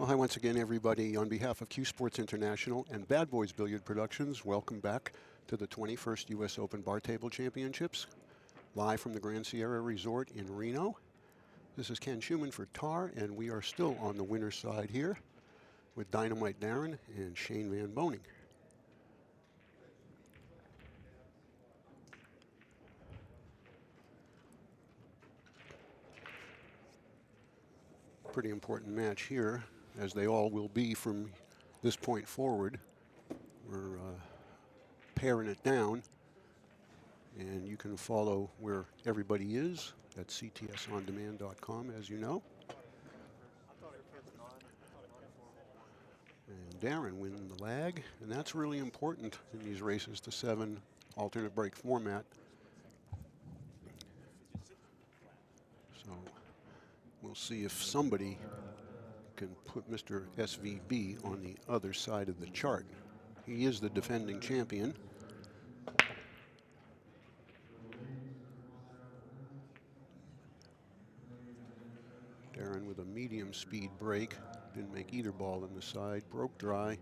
Well, hi once again, everybody. On behalf of CueSports International and Bad Boys Billiard Productions, welcome back to the 21st U.S. Open Bar Table Championships, live from the Grand Sierra Resort in Reno. This is Ken Shuman for TAR, and we are still on the winner's side here with Dynamite Darren and Shane Van Boening. Pretty important match here, as they all will be from this point forward. We're paring it down, and you can follow where everybody is at ctsondemand.com, as you know. And Darren winning the lag, and that's really important in these races to 7 alternate break format. So we'll see if somebody can put Mr. SVB on the other side of the chart. He is the defending champion. Darren with a medium speed break. Didn't make either ball in the side. Broke dry.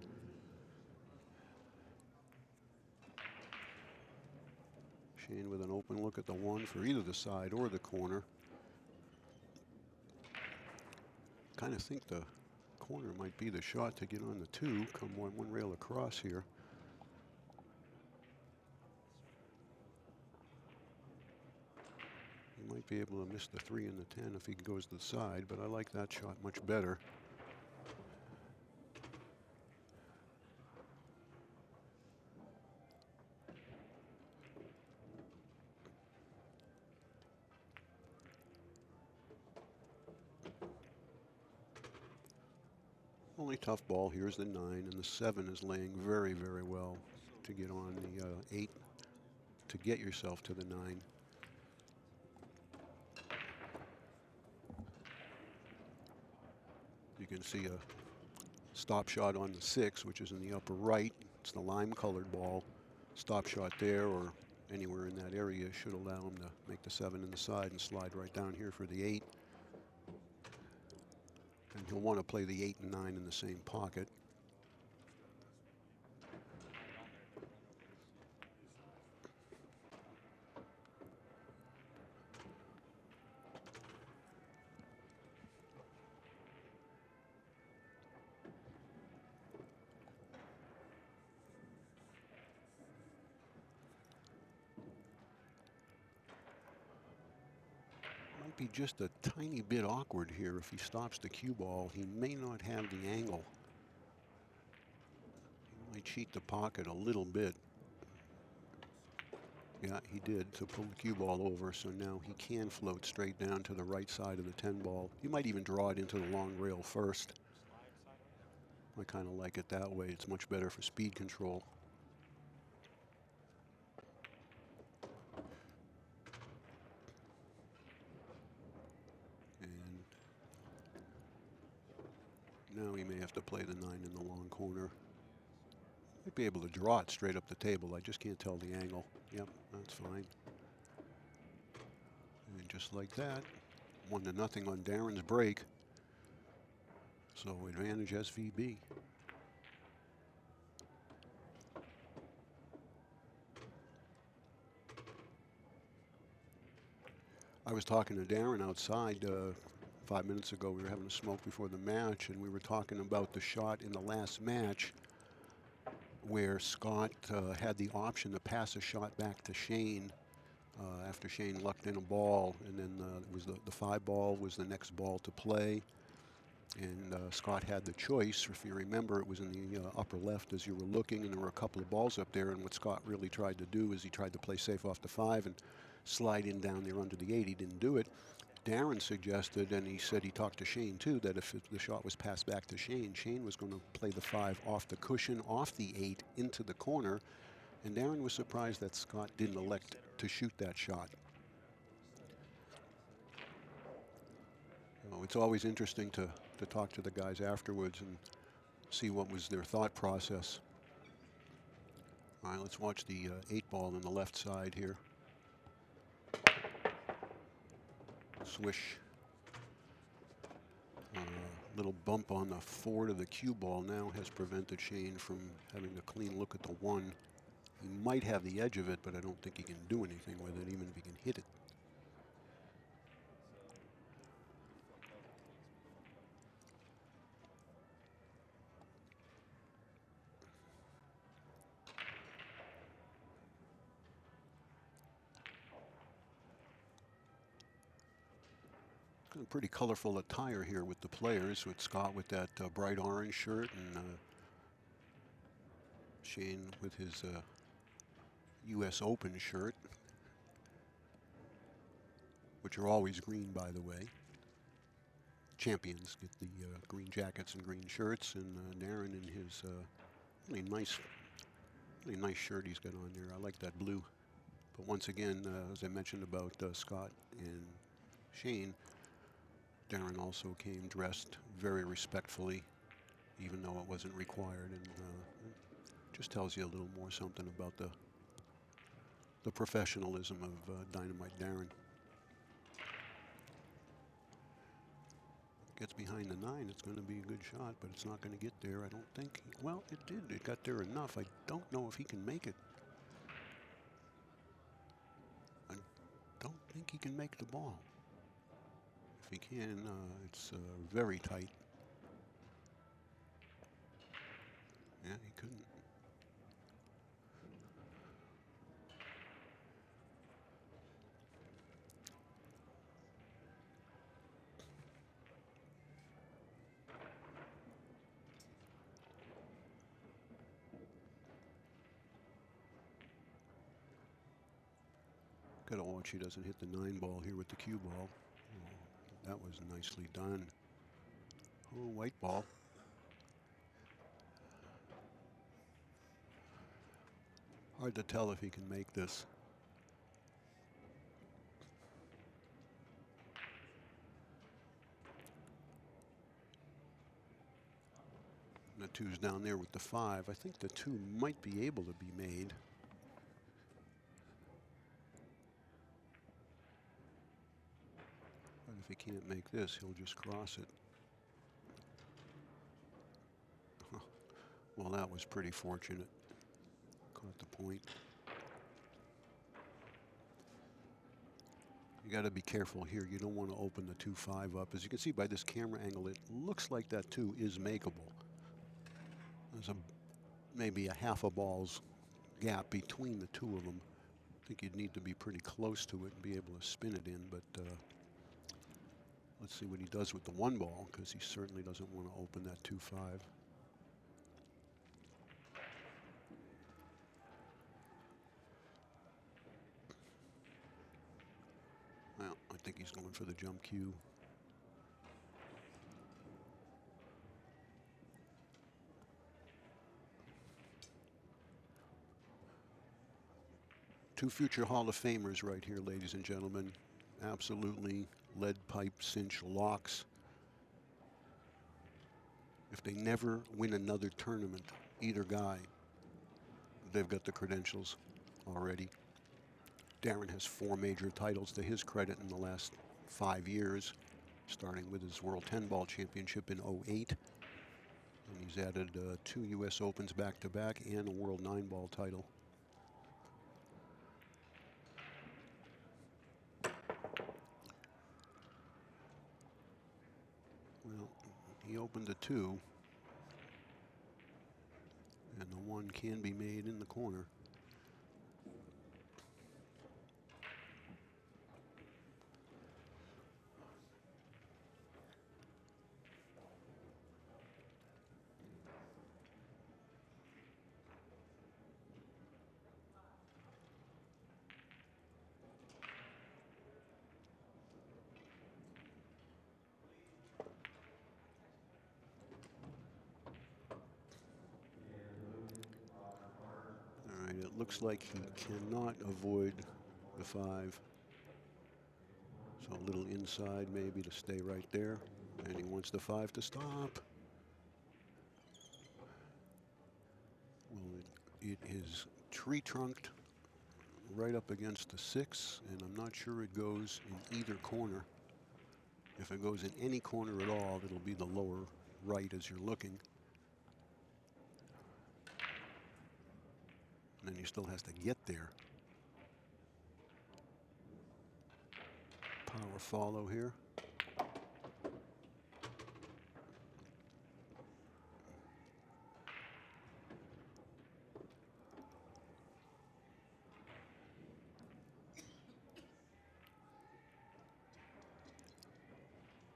Shane with an open look at the 1 for either the side or the corner. Kind of think the corner might be the shot to get on the 2. Come one rail across here. He might be able to miss the 3 and the 10 if he goes to the side, but I like that shot much better. Only tough ball here is the 9, and the 7 is laying very, very well to get on the 8 to get yourself to the 9. You can see a stop shot on the 6, which is in the upper right. It's the lime-colored ball. Stop shot there or anywhere in that area should allow him to make the 7 in the side and slide right down here for the 8. And he'll want to play the 8 and 9 in the same pocket. Be just a tiny bit awkward here if he stops the cue ball. He may not have the angle. He might cheat the pocket a little bit. Yeah, he did to pull the cue ball over, so now he can float straight down to the right side of the 10 ball. He might even draw it into the long rail first. I kind of like it that way. It's much better for speed control. Now he may have to play the 9 in the long corner. Might be able to draw it straight up the table. I just can't tell the angle. Yep, that's fine. And just like that, 1-0 on Darren's break. So advantage SVB. I was talking to Darren outside 5 minutes ago. We were having a smoke before the match, and we were talking about the shot in the last match where Scott had the option to pass a shot back to Shane after Shane lucked in a ball, and then it was the 5 ball was the next ball to play, and Scott had the choice. If you remember, it was in the upper left as you were looking, and there were a couple of balls up there, and what Scott really tried to do is he tried to play safe off the 5 and slide in down there under the 8. He didn't do it. Darren suggested, and he said he talked to Shane too, that if the shot was passed back to Shane, Shane was going to play the 5 off the cushion, off the 8, into the corner. And Darren was surprised that Scott didn't elect to shoot that shot. It's always interesting to talk to the guys afterwards and see what was their thought process. All right, let's watch the 8 ball on the left side here. Swish. Little bump on the 4 to the cue ball now has prevented Shane from having a clean look at the 1. He might have the edge of it, but I don't think he can do anything with it, even if he can hit it. Pretty colorful attire here with the players, with Scott with that bright orange shirt and Shane with his US Open shirt, which are always green, by the way. Champions get the green jackets and green shirts, and Darren in his really nice shirt he's got on there. I like that blue. But once again, as I mentioned about Scott and Shane, Darren also came dressed very respectfully, even though it wasn't required, and just tells you a little more something about the professionalism of Dynamite Darren. Gets behind the 9, it's going to be a good shot, but it's not going to get there, I don't think. Well, it did. It got there enough. I don't know if he can make it. I don't think he can make the ball. If he can, it's very tight. Yeah, he couldn't. Gotta watch he doesn't hit the 9 ball here with the cue ball. Oh, that was nicely done. Oh, white ball. Hard to tell if he can make this. The 2's down there with the 5. I think the 2 might be able to be made. But if he can't make this, he'll just cross it. Well, that was pretty fortunate. Caught the point. You got to be careful here. You don't want to open the 2-5 up. As you can see by this camera angle, it looks like that 2 is makeable. There's maybe a half a ball's gap between the 2 of them. I think you'd need to be pretty close to it and be able to spin it in, but let's see what he does with the 1 ball, because he certainly doesn't want to open that 2-5. Well, I think he's going for the jump cue. Two future Hall of Famers right here, ladies and gentlemen. Absolutely lead pipe cinch locks. If they never win another tournament, either guy, they've got the credentials already. Darren has 4 major titles to his credit in the last 5 years, starting with his World 10 Ball Championship in '08. And he's added 2 US Opens back-to-back and a World 9 Ball title. Well, he opened the 2, and the 1 can be made in the corner. It looks like he cannot avoid the 5. So a little inside maybe to stay right there. And he wants the 5 to stop. Well, it is tree trunked right up against the 6, and I'm not sure it goes in either corner. If it goes in any corner at all, it'll be the lower right as you're looking. And then he still has to get there. Power follow here.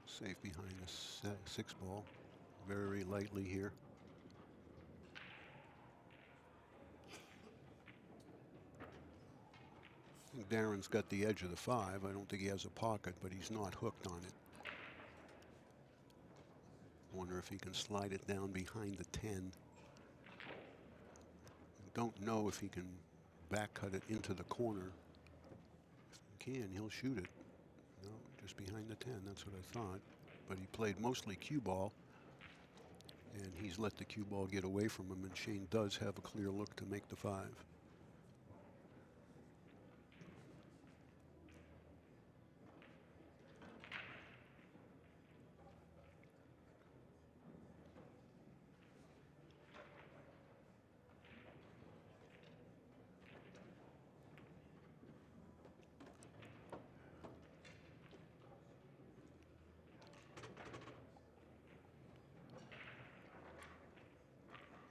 Safe behind the 6 ball. Very lightly here. I think Darren's got the edge of the 5. I don't think he has a pocket, but he's not hooked on it. Wonder if he can slide it down behind the 10. Don't know if he can back cut it into the corner. If he can, he'll shoot it. No, just behind the 10, that's what I thought. But he played mostly cue ball, and he's let the cue ball get away from him, and Shane does have a clear look to make the 5.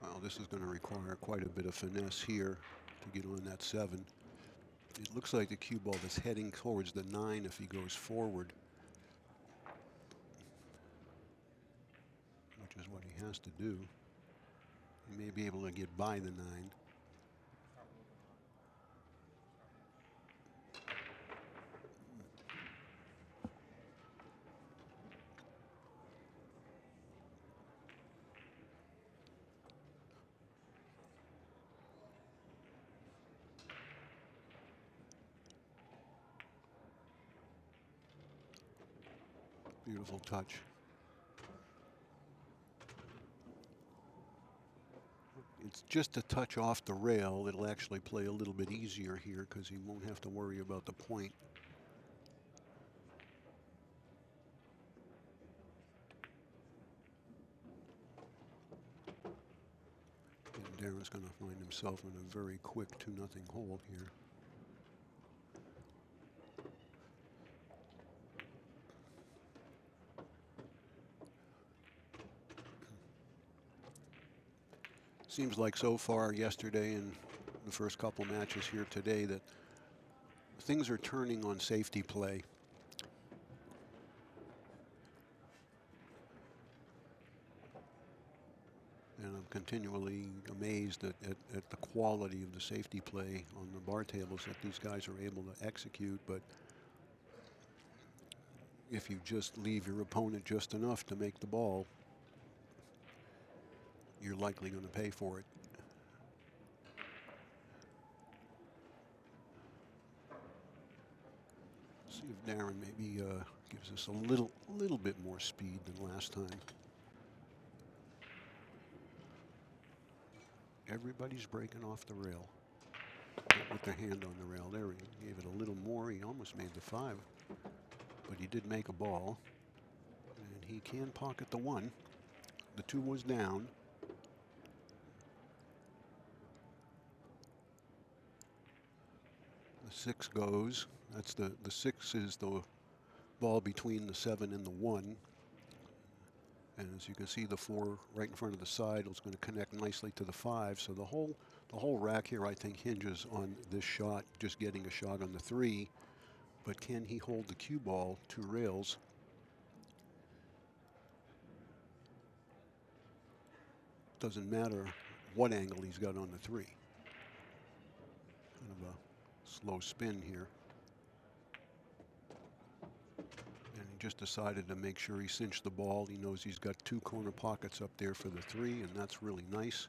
Well, this is going to require quite a bit of finesse here to get on that 7. It looks like the cue ball is heading towards the 9 if he goes forward, which is what he has to do. He may be able to get by the 9. Beautiful touch. It's just a touch off the rail. It'll actually play a little bit easier here because he won't have to worry about the point. And Darren's going to find himself in a very quick 2-0 hole here. Seems like so far yesterday and the first couple matches here today that things are turning on safety play. And I'm continually amazed at the quality of the safety play on the bar tables that these guys are able to execute. But if you just leave your opponent just enough to make the ball, you're likely going to pay for it. See if Darren maybe gives us a little bit more speed than last time. Everybody's breaking off the rail with their hand on the rail. There, he gave it a little more. He almost made the 5, but he did make a ball, and he can pocket the 1. The 2 was down. The 6 goes. That's the 6 is the ball between the 7 and the 1. And as you can see, the 4 right in front of the side is going to connect nicely to the 5. So the whole rack here, I think, hinges on this shot, just getting a shot on the 3. But can he hold the cue ball 2 rails? Doesn't matter what angle he's got on the 3. Kind of a slow spin here. And he just decided to make sure he cinched the ball. He knows he's got 2 corner pockets up there for the 3, and that's really nice.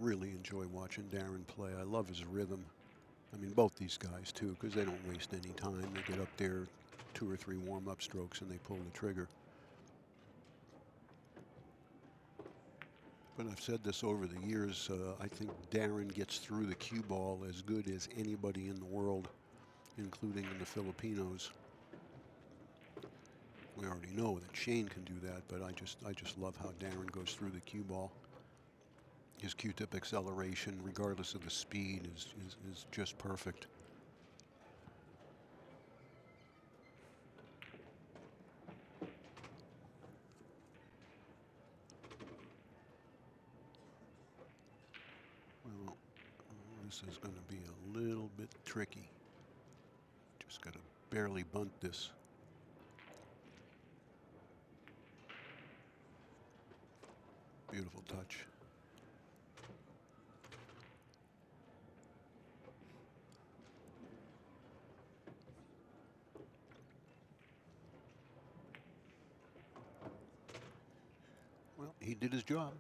Really enjoy watching Darren play. I love his rhythm. I mean, both these guys too, because they don't waste any time. They get up there 2 or 3 warm-up strokes and they pull the trigger. But I've said this over the years. I think Darren gets through the cue ball as good as anybody in the world, including the Filipinos. We already know that Shane can do that, but I just love how Darren goes through the cue ball. His Q-tip acceleration, regardless of the speed, is just perfect. Well, this is going to be a little bit tricky. Just got to barely bunt this. Beautiful touch. Well, he did his job.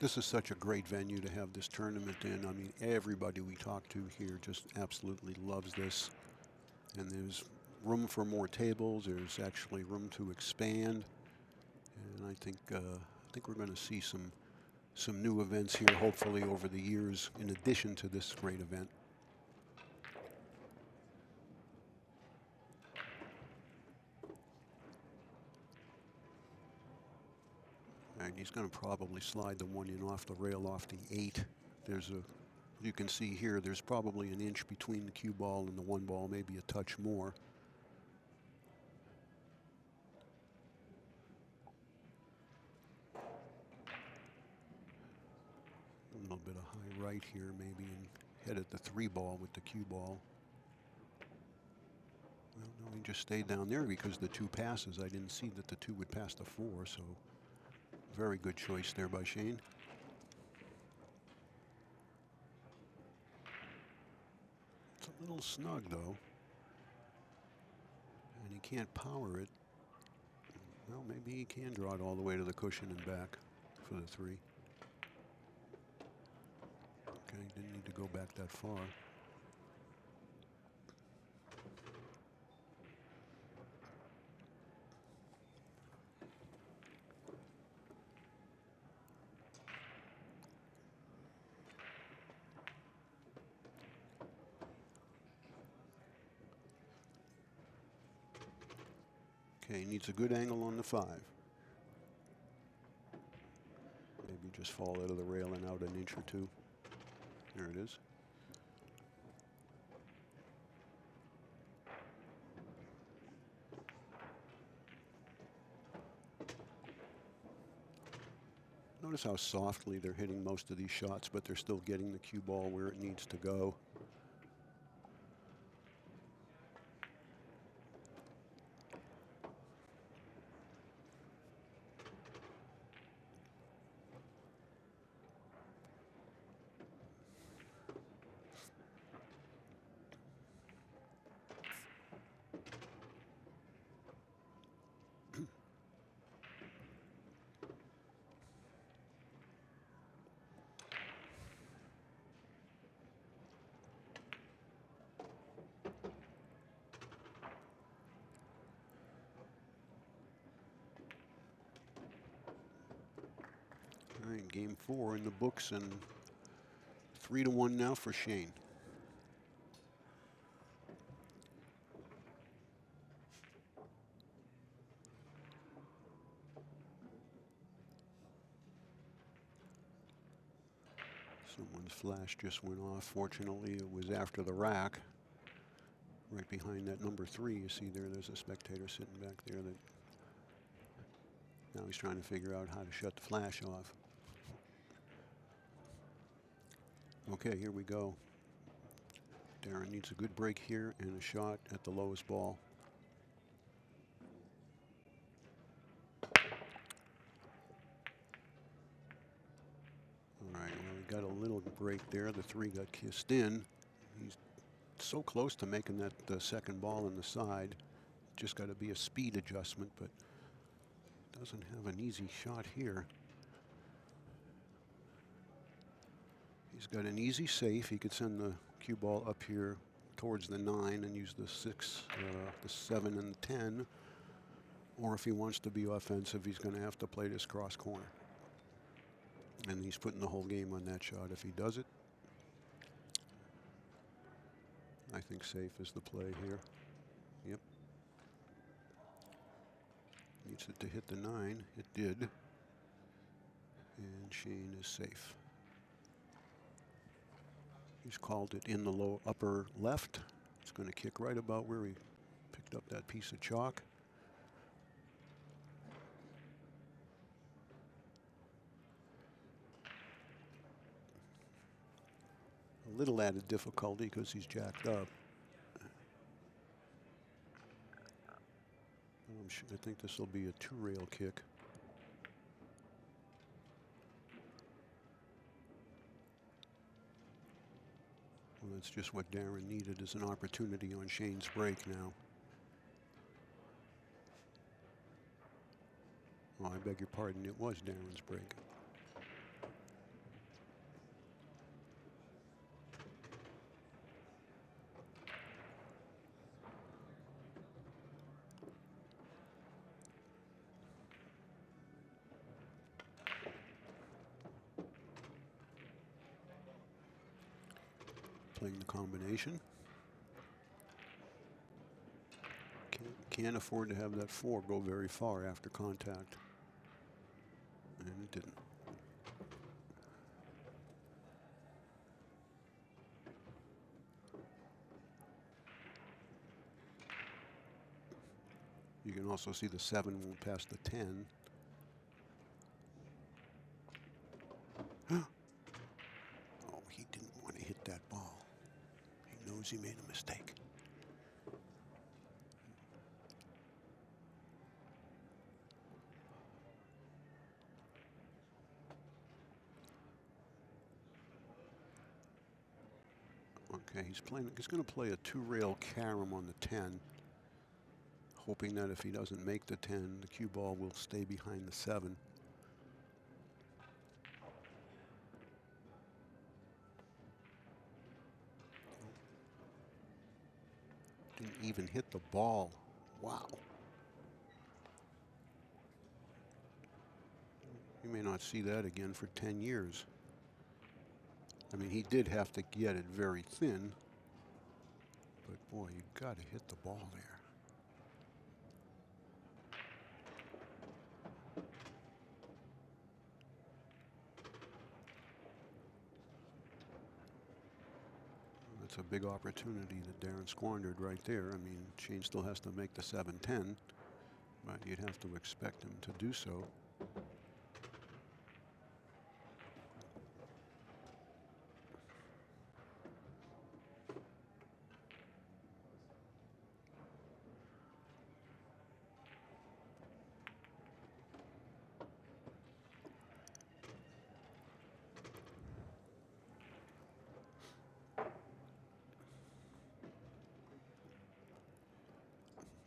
This is such a great venue to have this tournament in. I mean, everybody we talk to here just absolutely loves this. And there's room for more tables. There's actually room to expand. And I think we're going to see some new events here, hopefully over the years, in addition to this great event. And he's going to probably slide the one in off the rail off the 8. There's a, you can see here, there's probably an inch between the cue ball and the one ball, maybe a touch more. A little bit of high right here, maybe, and head at the 3 ball with the cue ball. Well, no, he just stayed down there because the 2 passes. I didn't see that the 2 would pass the 4, so very good choice there by Shane. It's a little snug, though. And he can't power it. Well, maybe he can draw it all the way to the cushion and back for the 3. Okay, didn't need to go back that far. Okay, needs a good angle on the 5. Maybe just fall out of the rail and out an inch or 2. There it is. Notice how softly they're hitting most of these shots, but they're still getting the cue ball where it needs to go. All right, game 4 in the books, and 3-1 now for Shane. Someone's flash just went off. Fortunately, it was after the rack. Right behind that number 3, you see there's a spectator sitting back there that now he's trying to figure out how to shut the flash off. Okay, here we go. Darren needs a good break here and a shot at the lowest ball. All right, well, he got a little break there. The 3 got kissed in. He's so close to making that second ball on the side. Just got to be a speed adjustment, but doesn't have an easy shot here. He's got an easy safe. He could send the cue ball up here towards the 9 and use the 6, the 7, and the 10. Or if he wants to be offensive, he's going to have to play this cross corner. And he's putting the whole game on that shot if he does it. I think safe is the play here. Yep. Needs it to hit the 9. It did. And Shane is safe. He's called it in the low upper left. It's going to kick right about where he picked up that piece of chalk. A little added difficulty because he's jacked up. I think this will be a 2-rail kick. Well, that's just what Darren needed, is an opportunity on Shane's break now. Oh, I beg your pardon, it was Darren's break. Playing the combination. Can't afford to have that 4 go very far after contact. And it didn't. You can also see the 7 won't pass the 10. Oh, he didn't want to hit that ball. He knows he made a mistake. Okay, he's going to play a 2-rail carom on the 10, hoping that if he doesn't make the 10, the cue ball will stay behind the 7. Didn't even hit the ball. Wow. You may not see that again for 10 years. I mean, he did have to get it very thin, but boy, you got to hit the ball there. That's a big opportunity that Darren squandered right there. I mean, Shane still has to make the 7-10, but you'd have to expect him to do so.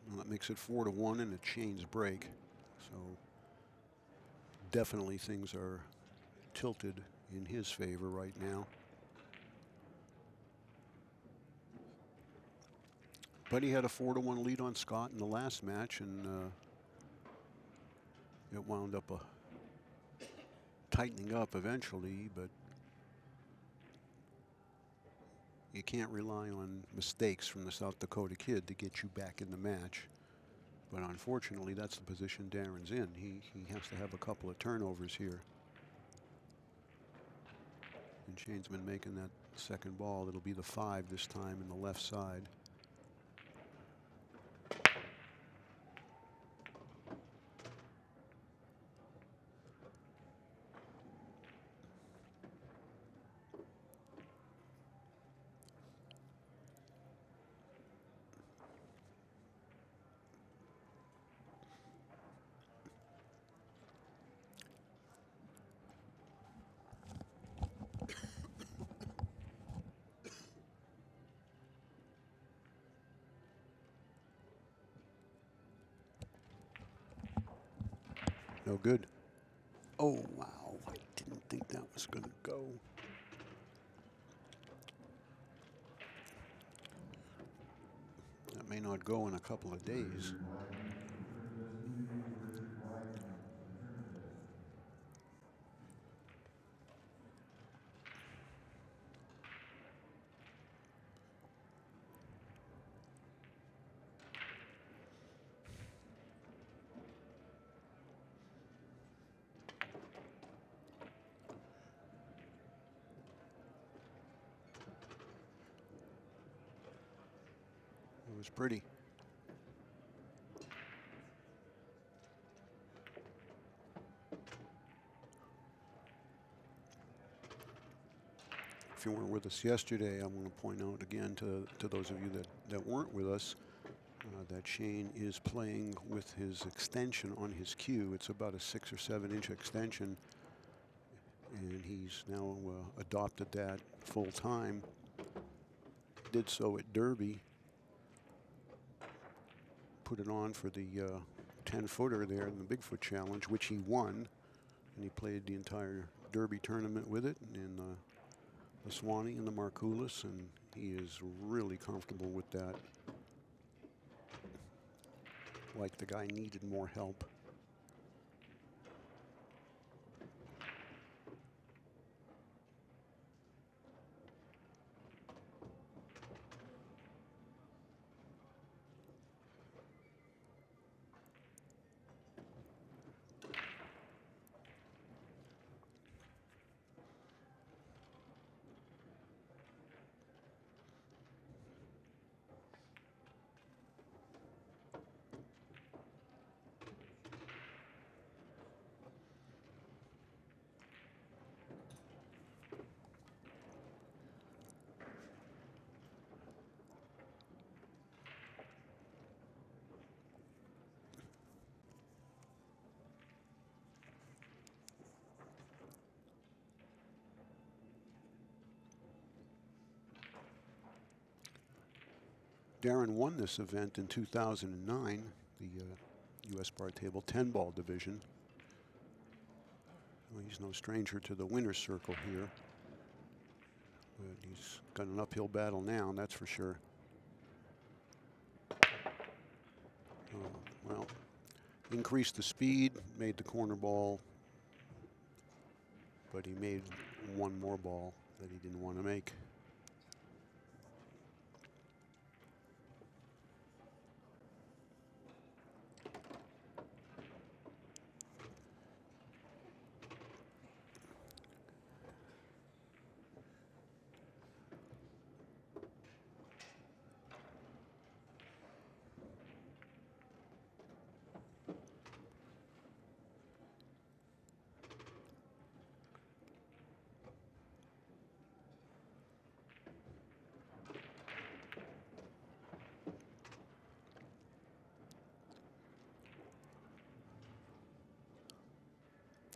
Well, that makes it 4-1 and it's Shane's break. So definitely things are tilted in his favor right now. But he had a 4-1 lead on Scott in the last match, and it wound up tightening up eventually, but you can't rely on mistakes from the South Dakota kid to get you back in the match. But unfortunately, that's the position Darren's in. He has to have a couple of turnovers here. And Shane's been making that second ball. It'll be the 5 this time in the left side. No good. Oh, wow. I didn't think that was going to go. That may not go in a couple of days. It was pretty. If you weren't with us yesterday, I want to point out again to those of you that weren't with us that Shane is playing with his extension on his cue. It's about a 6 or 7 inch extension, and he's now adopted that full time. Did so at Derby. Put it on for the 10-footer there in the Bigfoot Challenge, which he won, and he played the entire Derby tournament with it in the Swanee and the Marcoulis, and he is really comfortable with that. Like the guy needed more help. Darren won this event in 2009, the US Bar Table 10-ball division. Well, he's no stranger to the winner's circle here. But he's got an uphill battle now, that's for sure. Well, increased the speed, made the corner ball, but he made one more ball that he didn't want to make.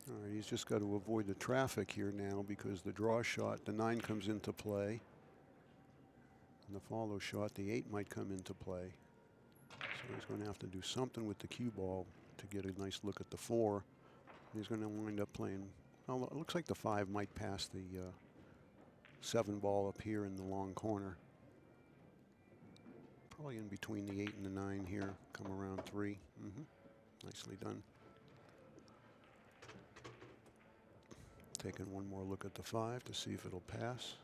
All right, he's just got to avoid the traffic here now because the draw shot, the 9 comes into play. And the follow shot, the 8 might come into play. So he's going to have to do something with the cue ball to get a nice look at the 4. He's going to wind up playing, well, it looks like the 5 might pass the 7 ball up here in the long corner. Probably in between the 8 and the 9 here, come around 3. Nicely done. Taking one more look at the 5 to see if it'll pass.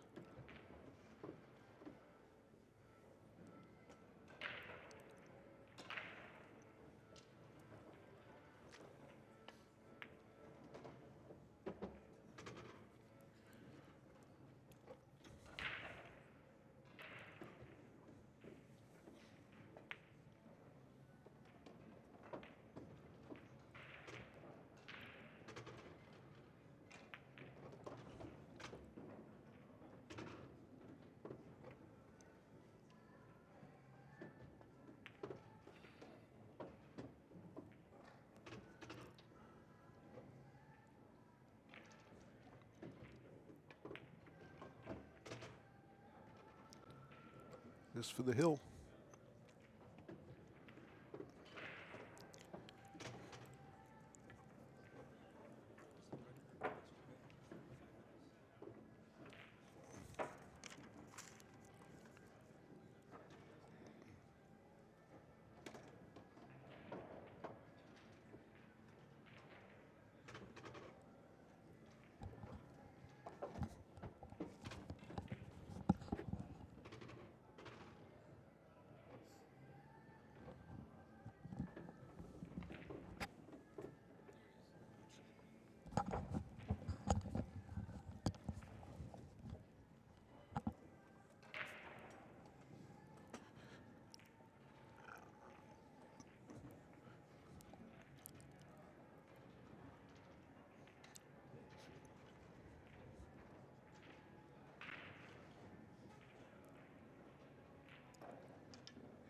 This for the hill.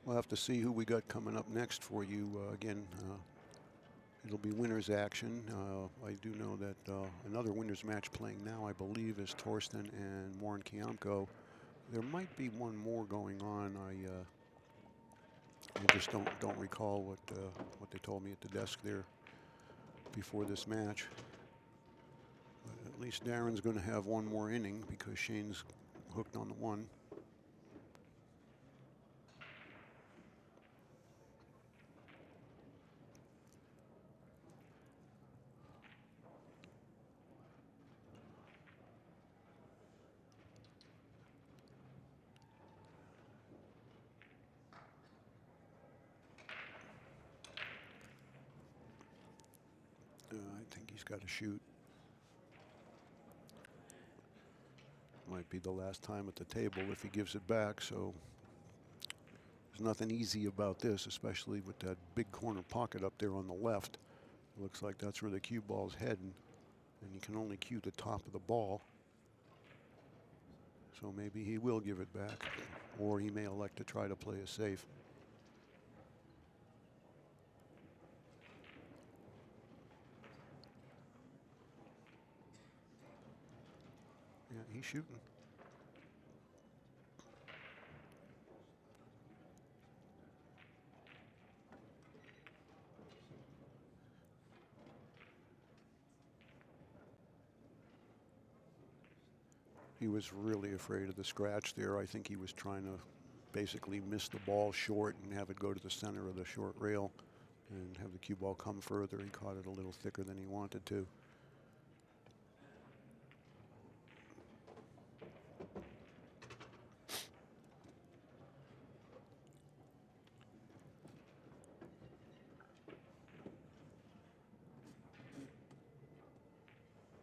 We'll have to see who we got coming up next for you. Again, it'll be winners action. I do know that another winners match playing now, I believe, is Torsten and Warren Kiamko. There might be one more going on. I just don't recall what they told me at the desk there before this match. But at least Darren's going to have one more inning because Shane's hooked on the one. I think he's got to shoot. Might be the last time at the table if he gives it back, so there's nothing easy about this, especially with that big corner pocket up there on the left. It looks like that's where the cue ball's heading, and you can only cue the top of the ball. So maybe he will give it back, or he may elect to try to play it safe. Yeah, he's shooting. He was really afraid of the scratch there. I think he was trying to basically miss the ball short and have it go to the center of the short rail and have the cue ball come further. He caught it a little thicker than he wanted to.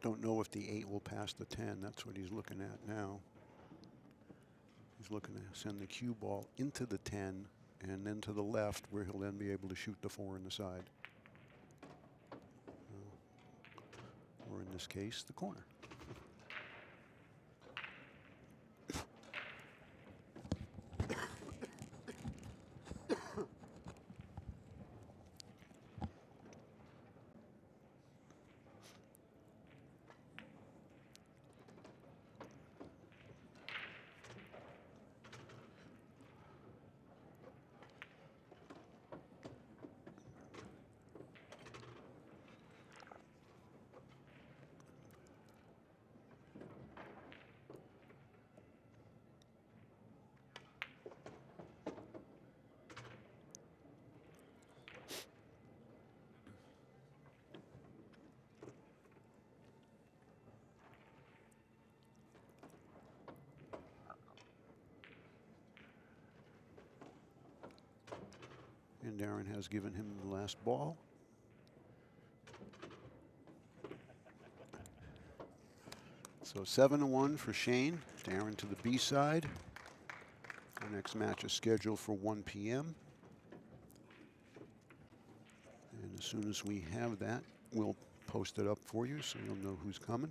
Don't know if the 8 will pass the 10. That's what he's looking at now. He's looking to send the cue ball into the 10 and then to the left, where he'll then be able to shoot the 4 in the side. Or in this case, the corner. And Darren has given him the last ball. So 7-1 for Shane. Darren to the B side. Our next match is scheduled for 1 p.m. And as soon as we have that, we'll post it up for you so you'll know who's coming.